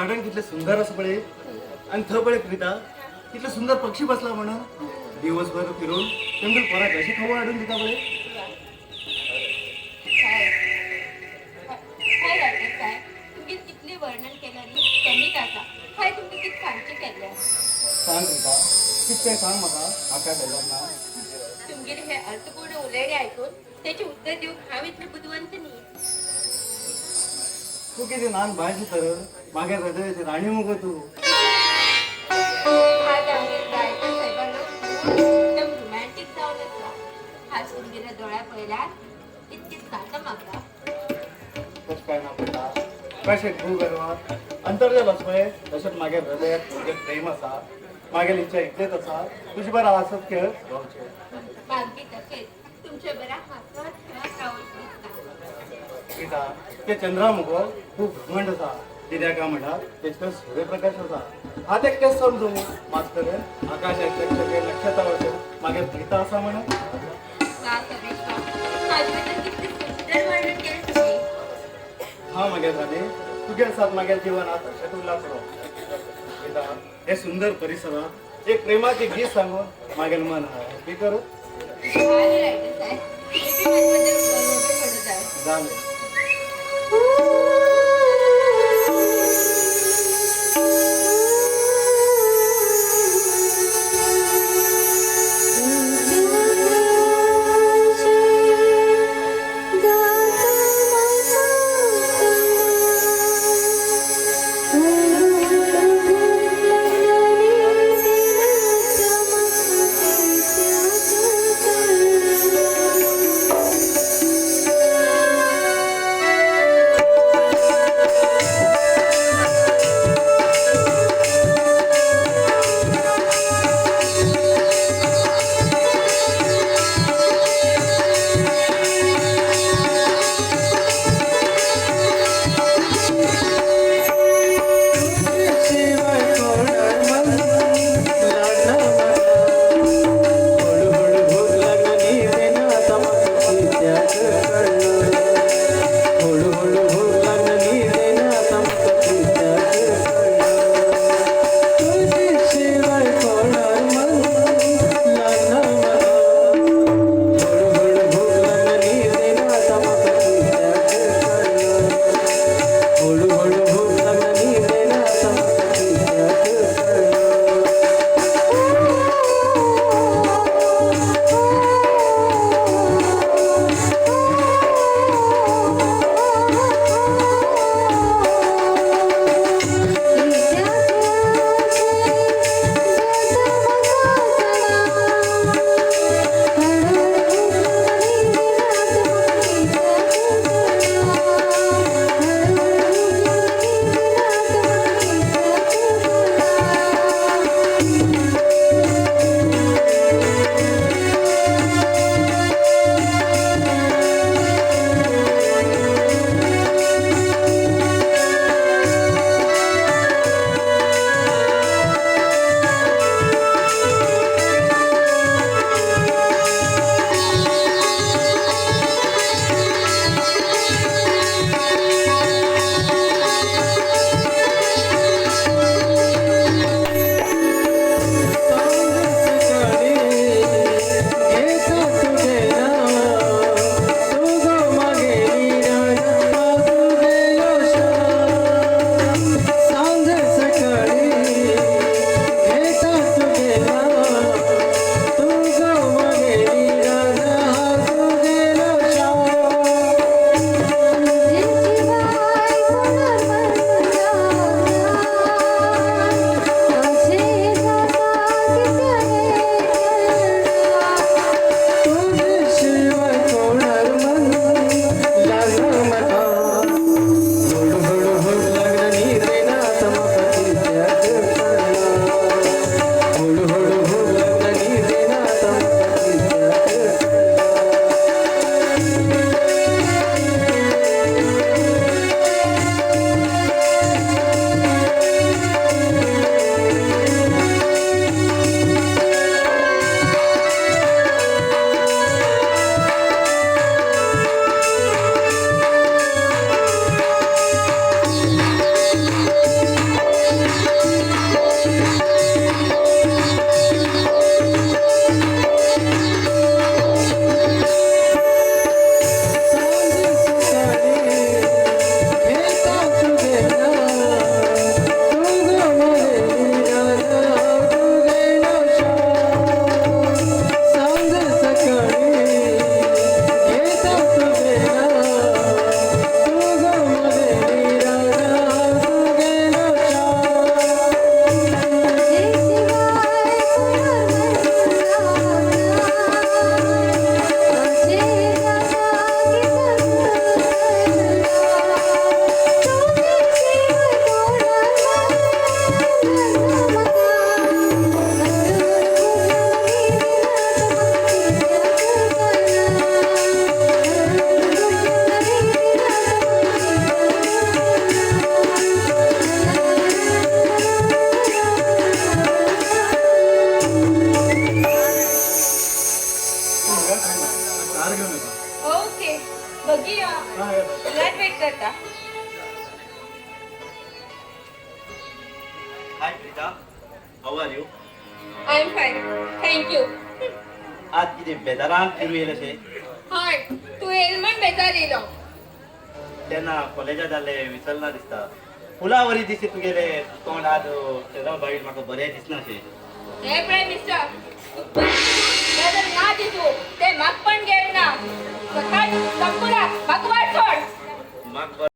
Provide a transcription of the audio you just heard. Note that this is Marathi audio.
गार्डन कितले सुंदर असं पळे आणि थं पळे प्रिता कितले सुंदर पक्षी बसला म्हणून दिवसभर फिरून तेमगे पोरा कशी खाऊ हाडून दिता पळे. काय घालतात काय तुमगे कितले वर्णन केलं रे कमीच आसा. काय तुमगे कित सांगचे केले सांग प्रिता कितें सांग म्हाका आका बेजारना. तुमगेले हे अर्थपूर्ण उलयणे ऐकून त्याचे उत्तर देऊन हांव इतलें बुदवंत न्ही. तू किती नान भाजी तर मागे हृदयाची राणी मुगो तू. आज आमगेर गायकर साहेबांना एकदम रोमॅन्टिक जावन आसा. आज तुमगेल्या दोळ्या पळयल्यार इतकेच जाता म्हाका. कशें काय ना पडटा कशें खूब गर्वात अंतर्जल पळय तशेंच मागे हृदयात तुजें प्रेम आसा. मागेली इच्छा इतलेच आसा तुजे बरा आसत खेळ रावचें. मागबी तशेंच तुमच्या बरा हातवात खेळत रावंक दिसता. कित्या ते चंद्रा मुगो खूब घमंड आसा. कित्याक काय म्हणटात तेचो सूर्यप्रकाश आसा. हात एकटेच समजू मास्तर आकाशाचे नक्षत्र असेल मागे प्रिता आसा म्हणून. का सरेशा माझ्याबद्दल कितले सुंदर वर्णन केलें तुमी. हा मागे जाणे तुगे साथ मागे जीवनात अशें उरला पुरो. कित्या हे सुंदर परिसरात एक प्रेमाचे गीत सांगून मागेल मन हॅपी कर भारी रायटर साहेब. मी बी माझ्याबद्दल गर्व करत आहे. जालें. Hi Preeta, how are you? I am fine thank you. आज कितें बेजारान फिरू येयलें अशें? हय तू येल म्हण बेजार येयलो. तेन्ना कॉलेजात जाल्ले विसरना दिसता. फुलां बरी दिसली तुगेले तोंड आज तेजा भायर म्हाका बरें दिसना अशें. हे प्रायम मिनिस्टर बेजार ना दिसू ते म्हाक पण गेल ना. सकाळ संपुला म्हाका वाट सोड. म्हाका